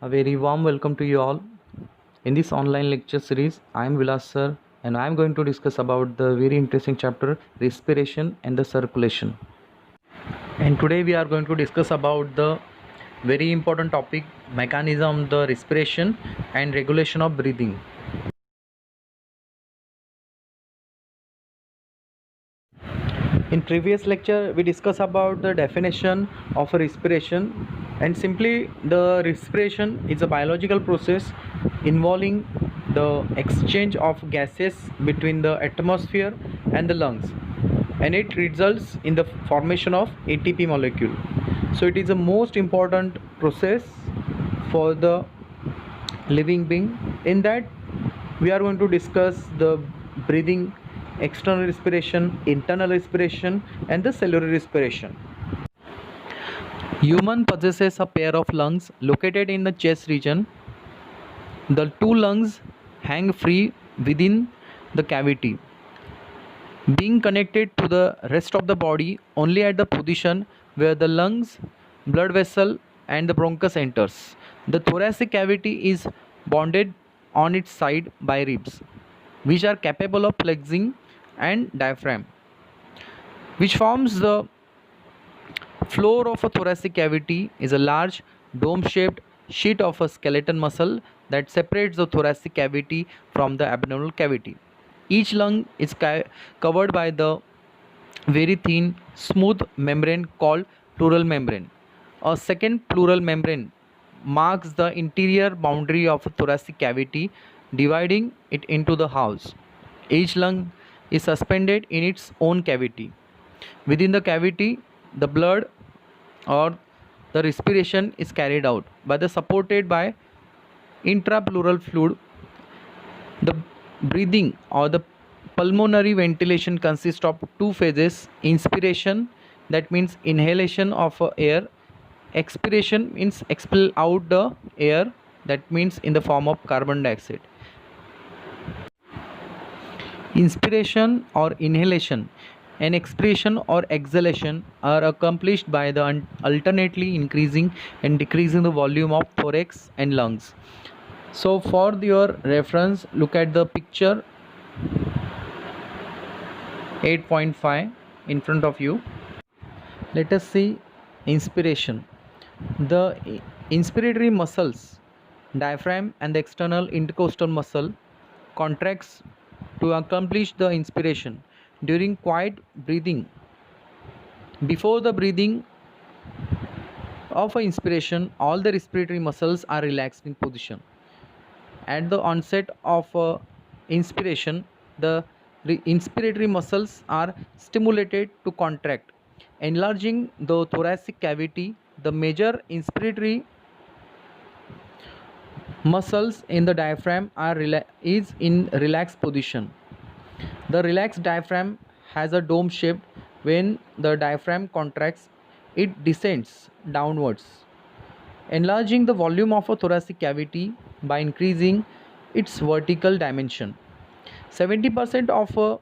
A very warm welcome to you all. In this online lecture series, I am Vilas sir and I am going to discuss about the very interesting chapter respiration and the circulation. And today we are going to discuss about the very important topic mechanism the respiration and regulation of breathing. In previous lecture we discussed about the definition of a respiration, and simply the respiration is a biological process involving the exchange of gases between the atmosphere and the lungs, and it results in the formation of ATP molecule. So it is the most important process for the living being. In that we are going to discuss the breathing, external respiration, internal respiration, and the cellular respiration. Human possesses a pair of lungs located in the chest region. The two lungs hang free within the cavity, being connected to the rest of the body only at the position where the lungs, blood vessel, and the bronchus enters. The thoracic cavity is bonded on its side by ribs, which are capable of flexing, and diaphragm, which forms the floor of a thoracic cavity, is a large dome-shaped sheet of a skeletal muscle that separates the thoracic cavity from the abdominal cavity. Each lung is covered by the very thin, smooth membrane called pleural membrane. A second pleural membrane marks the interior boundary of a thoracic cavity, dividing it into the halves. Each lung is suspended in its own cavity. Within the cavity, the blood or the respiration is carried out by the supported by intrapleural fluid. The breathing or the pulmonary ventilation consists of two phases: inspiration, that means inhalation of air; expiration means expel out the air, that means in the form of carbon dioxide. Inspiration or inhalation and expiration or exhalation are accomplished by the alternately increasing and decreasing the volume of thorax and lungs. So for your reference, look at the picture 8.5 in front of you. Let us see inspiration. The inspiratory muscles, diaphragm and the external intercostal muscle, contracts to accomplish the inspiration. During quiet breathing, before the breathing of an inspiration, all the respiratory muscles are relaxed in position. At the onset of inspiration, the inspiratory muscles are stimulated to contract, enlarging the thoracic cavity. The major inspiratory muscles in the diaphragm is in relaxed position. The relaxed diaphragm has a dome shape. When the diaphragm contracts, it descends downwards, enlarging the volume of a thoracic cavity by increasing its vertical dimension. 70% of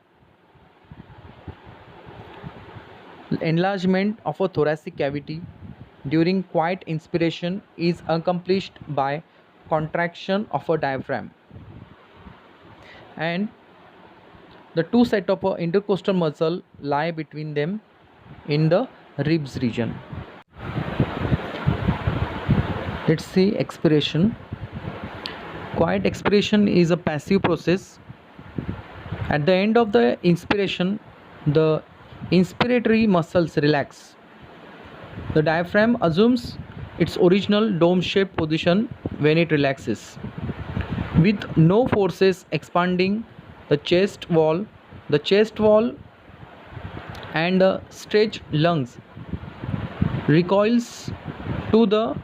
enlargement of a thoracic cavity during quiet inspiration is accomplished by contraction of a diaphragm, and the two set of intercostal muscle lie between them in the ribs region. Let's see expiration. Quiet expiration is a passive process. At the end of the inspiration, the inspiratory muscles relax. The diaphragm assumes its original dome-shaped position when it relaxes, with no forces expanding the chest wall. The chest wall and the stretched lungs recoils to the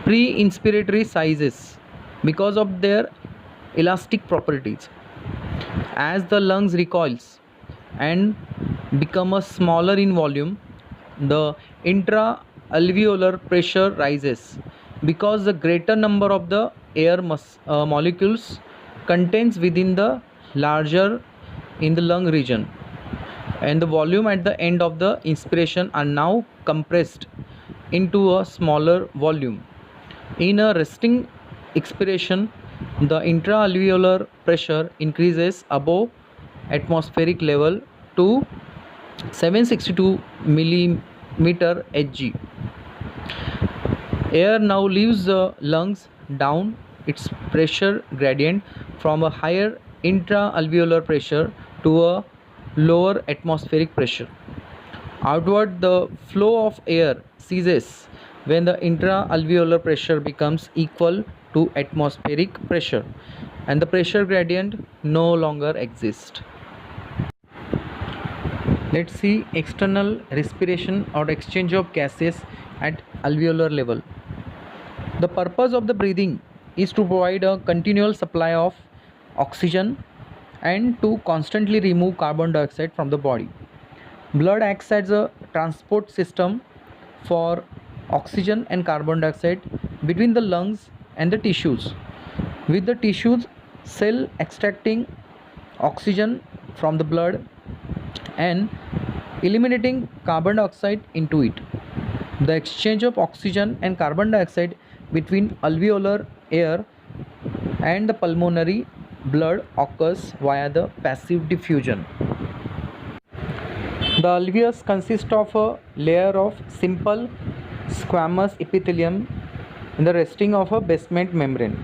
pre-inspiratory sizes because of their elastic properties. As the lungs recoils and become smaller in volume, the intra-alveolar pressure rises because the greater number of the air molecules contains within the larger in the lung region, and the volume at the end of the inspiration are now compressed into a smaller volume. In a resting expiration, the intra-alveolar pressure increases above atmospheric level to 762 millimeter Hg. Air now leaves the lungs down its pressure gradient from a higher intra-alveolar pressure to a lower atmospheric pressure. Outward, the flow of air ceases when the intra-alveolar pressure becomes equal to atmospheric pressure and the pressure gradient no longer exists. Let's see external respiration or exchange of gases at alveolar level. The purpose of the breathing is to provide a continual supply of oxygen and to constantly remove carbon dioxide from the body. Blood acts as a transport system for oxygen and carbon dioxide between the lungs and the tissues, with the tissues cell extracting oxygen from the blood and eliminating carbon dioxide into it. The exchange of oxygen and carbon dioxide between alveolar air and the pulmonary blood occurs via the passive diffusion. The alveolus consists of a layer of simple squamous epithelium in the resting of a basement membrane.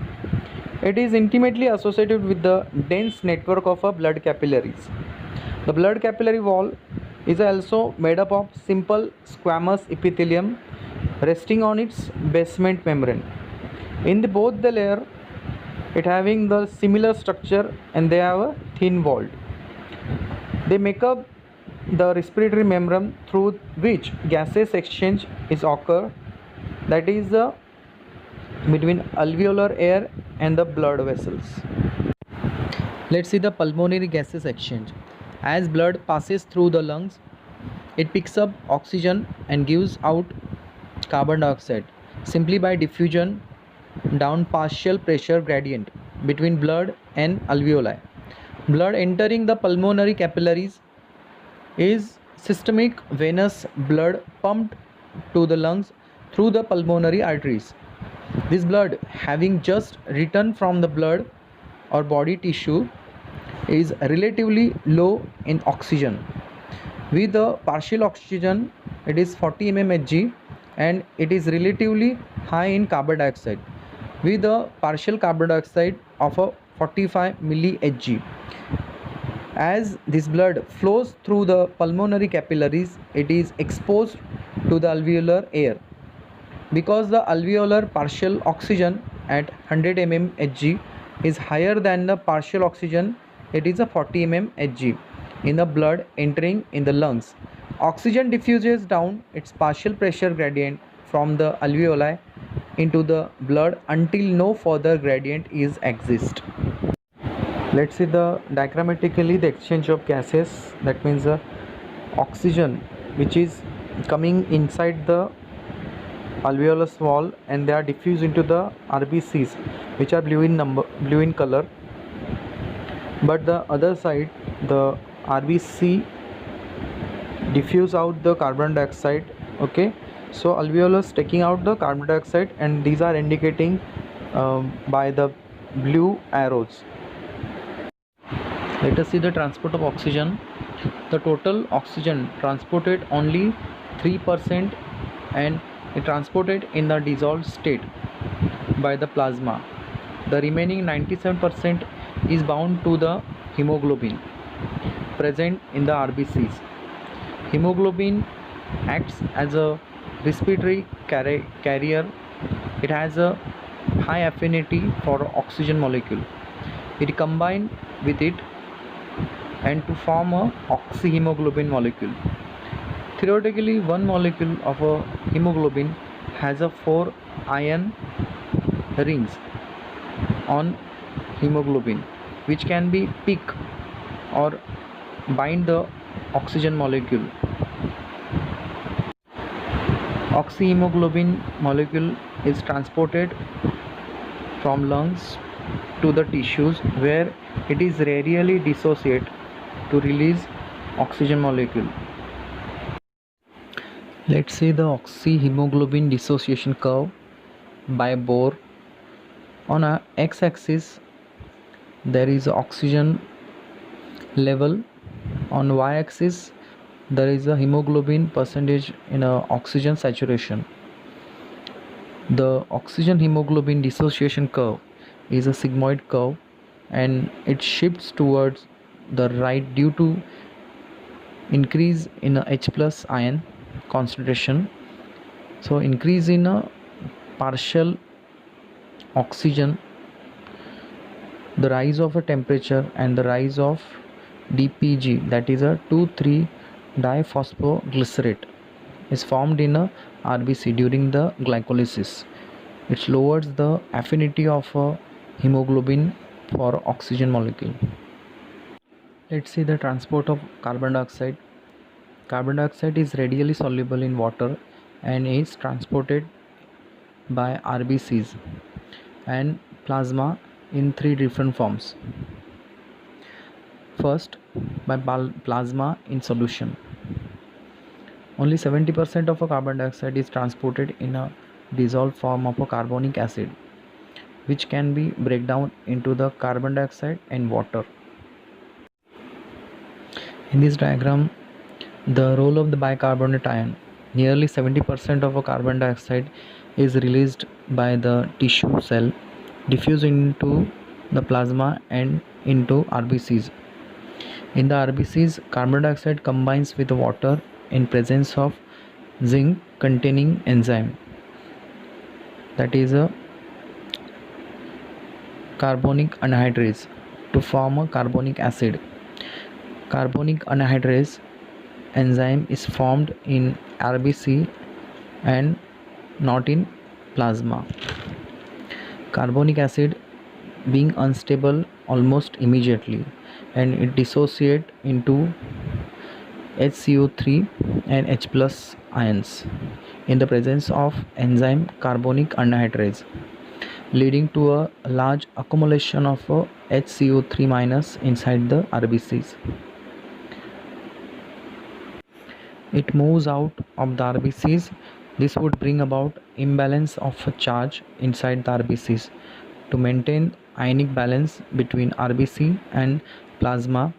It is intimately associated with the dense network of blood capillaries. The blood capillary wall is also made up of simple squamous epithelium resting on its basement membrane. In both the layer, it having the similar structure and they have a thin wall. They make up the respiratory membrane through which gases exchange is occur, that is between alveolar air and the blood vessels. Let's see the pulmonary gases exchange. As blood passes through the lungs, it picks up oxygen and gives out carbon dioxide simply by diffusion down partial pressure gradient between blood and alveoli. Blood entering the pulmonary capillaries is systemic venous blood pumped to the lungs through the pulmonary arteries. This blood, having just returned from the blood or body tissue, is relatively low in oxygen. With the partial oxygen, it is 40 mmHg and it is relatively high in carbon dioxide with the partial carbon dioxide of a 45 mHg. As this blood flows through the pulmonary capillaries, it is exposed to the alveolar air. Because the alveolar partial oxygen at 100 mmHg is higher than the partial oxygen, it is a 40 mmHg in the blood entering in the lungs. Oxygen diffuses down its partial pressure gradient from the alveoli into the blood until no further gradient is exist. Let's see the diagrammatically the exchange of gases. That means the oxygen which is coming inside the alveolus wall and they are diffused into the RBCs which are blue in color, but the other side the RBC diffuse out the carbon dioxide. Okay, so alveolus taking out the carbon dioxide and these are indicating by the blue arrows. Let us see the transport of oxygen. The total oxygen transported only 3% and it transported in the dissolved state by the plasma. The remaining 97% is bound to the hemoglobin present in the RBCs. Hemoglobin acts as a respiratory carrier. It has a high affinity for oxygen molecule. It combines with it and to form a oxyhemoglobin molecule. Theoretically, one molecule of a hemoglobin has a 4 iron rings on hemoglobin which can be pick or bind the oxygen molecule. Oxyhemoglobin molecule is transported from lungs to the tissues where it is rarely dissociate to release oxygen molecule. Let's see the oxyhemoglobin dissociation curve. by Bohr. On a x-axis there is oxygen level. On y-axis there is a hemoglobin percentage in a oxygen saturation. The oxygen hemoglobin dissociation curve is a sigmoid curve, and it shifts towards the right due to increase in a H plus ion concentration. So increase in a partial oxygen, the rise of a temperature, and the rise of DPG, that is a 2,3 diphosphoglycerate, is formed in a RBC during the glycolysis. It lowers the affinity of a hemoglobin for oxygen molecule. Let's see the transport of carbon dioxide. Carbon dioxide is readily soluble in water and is transported by RBCs and plasma in three different forms. First, by plasma in solution. Only 70% of a carbon dioxide is transported in a dissolved form of a carbonic acid, which can be break down into the carbon dioxide and water. In this diagram, the role of the bicarbonate ion. Nearly 70% of a carbon dioxide is released by the tissue cell, diffused into the plasma and into RBCs. In the RBCs, carbon dioxide combines with water in presence of zinc containing enzyme, that is a carbonic anhydrase, to form a carbonic acid. Carbonic anhydrase enzyme is formed in RBC and not in plasma. Carbonic acid being unstable almost immediately, and it dissociate into HCO3 and H plus ions in the presence of enzyme carbonic anhydrase, leading to a large accumulation of HCO3 minus inside the RBCs. It moves out of the RBCs. This would bring about imbalance of charge inside the RBCs. To maintain ionic balance between RBC and plasma,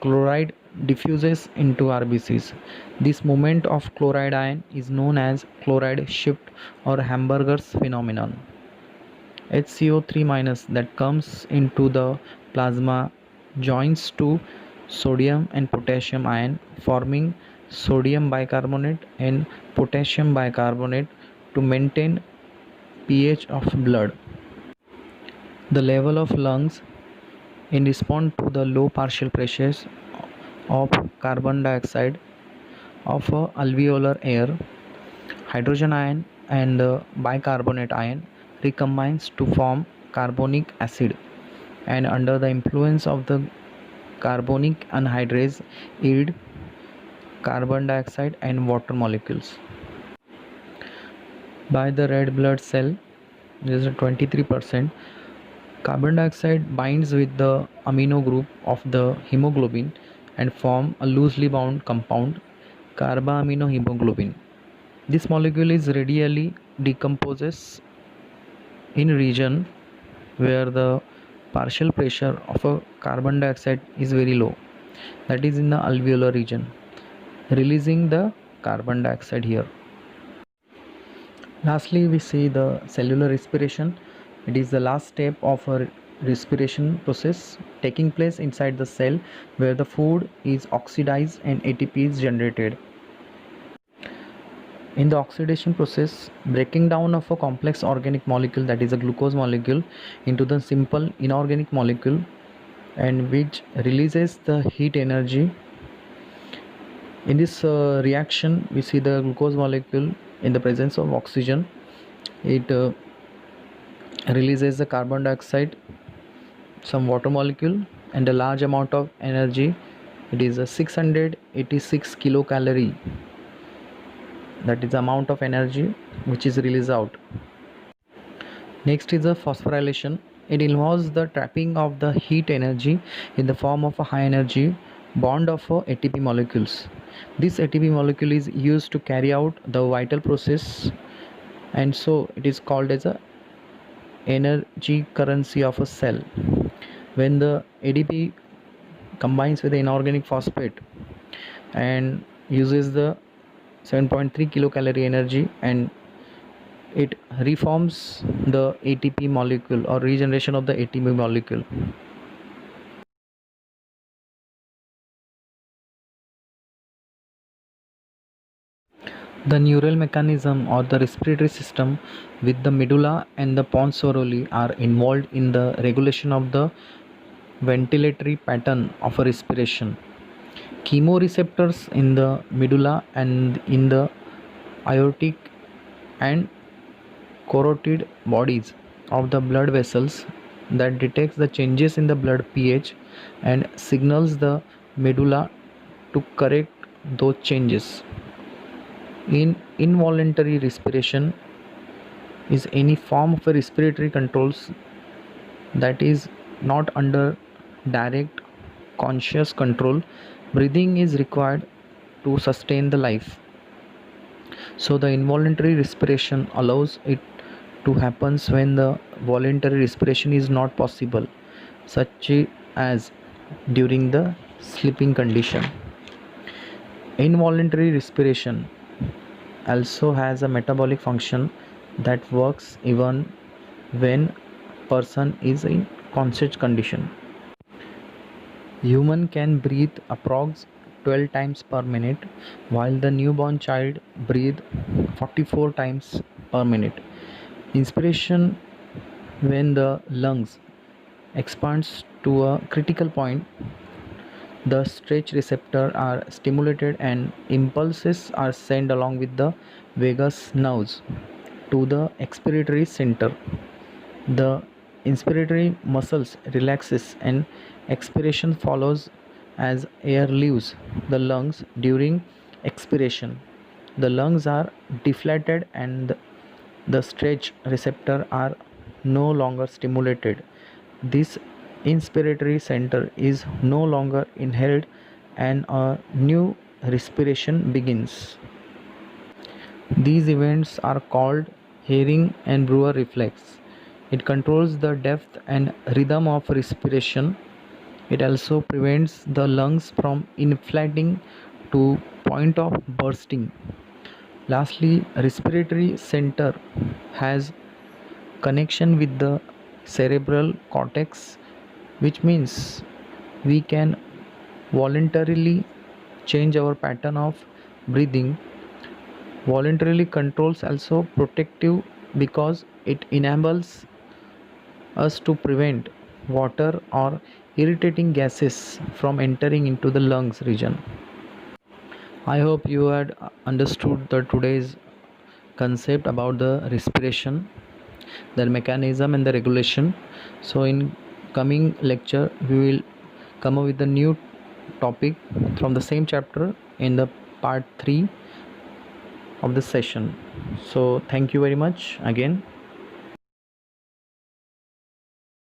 chloride diffuses into RBCs. This movement of chloride ion is known as chloride shift or Hamburger's phenomenon. HCO3 minus that comes into the plasma joins to sodium and potassium ion, forming sodium bicarbonate and potassium bicarbonate to maintain pH of blood. The level of lungs in response to the low partial pressures of carbon dioxide of alveolar air, hydrogen ion and bicarbonate ion recombines to form carbonic acid, and under the influence of the carbonic anhydrase yield carbon dioxide and water molecules. By the red blood cell, there is a 23%. Carbon dioxide binds with the amino group of the hemoglobin and form a loosely bound compound, carbaminohemoglobin. This molecule is readily decomposes in region where the partial pressure of a carbon dioxide is very low, that is in the alveolar region, releasing the carbon dioxide here. Lastly, we see the cellular respiration. It is the last step of a respiration process taking place inside the cell, where the food is oxidized and ATP is generated. In the oxidation process, breaking down of a complex organic molecule, that is a glucose molecule, into the simple inorganic molecule, and which releases the heat energy. In this reaction, we see the glucose molecule in the presence of oxygen. It releases the carbon dioxide, some water molecule, and a large amount of energy. It is a 686 kilocalorie. That is the amount of energy which is released out. Next is the phosphorylation. It involves the trapping of the heat energy in the form of a high energy bond of ATP molecules. This ATP molecule is used to carry out the vital process and so it is called as a energy currency of a cell. When the ADP combines with the inorganic phosphate and uses the 7.3 kilocalorie energy, and it reforms the ATP molecule or regeneration of the ATP molecule. The neural mechanism or the respiratory system with the medulla and the pons soroli are involved in the regulation of the ventilatory pattern of a respiration. Chemoreceptors in the medulla and in the aortic and carotid bodies of the blood vessels that detects the changes in the blood pH and signals the medulla to correct those changes. In involuntary respiration is any form of a respiratory controls that is not under direct conscious control. Breathing is required to sustain the life. So the involuntary respiration allows it to happens when the voluntary respiration is not possible, such as during the sleeping condition. Involuntary respiration also has a metabolic function that works even when person is in conscious condition. Human can breathe approx 12 times per minute, while the newborn child breathe 44 times per minute. Inspiration, when the lungs expands to a critical point, the stretch receptor are stimulated and impulses are sent along with the vagus nerves to the expiratory center. The inspiratory muscles relaxes and expiration follows as air leaves the lungs during expiration. The lungs are deflated and the stretch receptor are no longer stimulated. This inspiratory center is no longer inhaled and a new respiration begins. These events are called Hering and Brewer reflex. It controls the depth and rhythm of respiration. It also prevents the lungs from inflating to point of bursting. Lastly, respiratory center has connection with the cerebral cortex, which means we can voluntarily change our pattern of breathing. Voluntarily controls also protective because it enables us to prevent water or irritating gases from entering into the lungs region. I hope you had understood the today's concept about the respiration, the mechanism and the regulation. So in coming lecture we will come up with a new topic from the same chapter in the part 3 of the session. So thank you very much again.